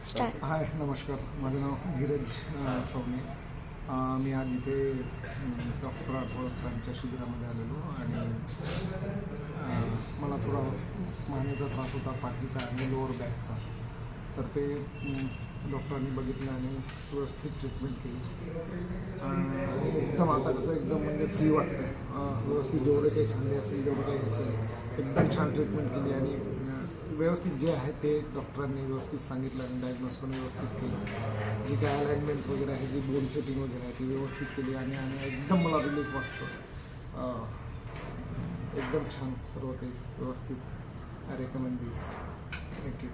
Start. हाय नमस्कार, माझं नाव धीरज सवने. मी आज इथे डॉक्टर आठवडकरांच्या शिबिरामध्ये आलेलो आणि मला थोडा मानेचा त्रास होता, पाठीचा आणि लोअर बॅकचा. तर ते डॉक्टरांनी बघितलं आणि व्यवस्थित ट्रीटमेंट केली आणि एकदम आता कसं एकदम म्हणजे फ्री वाटतं आहे. व्यवस्थित जेवढे काही सांधे असेल जेवढं काही असेल एकदम छान ट्रीटमेंट केली आणि व्यवस्थित जे आहे ते डॉक्टरांनी व्यवस्थित सांगितलं आणि डायग्नोस पण व्यवस्थित केलं. जी काय अलाइनमेंट वगैरे आहे, जी बोन सेटिंग वगैरे आहे ती व्यवस्थित केली आणि एकदम मला रिलीफ वाटतो. एकदम छान सर्व काही व्यवस्थित. I recommend this. थँक्यू.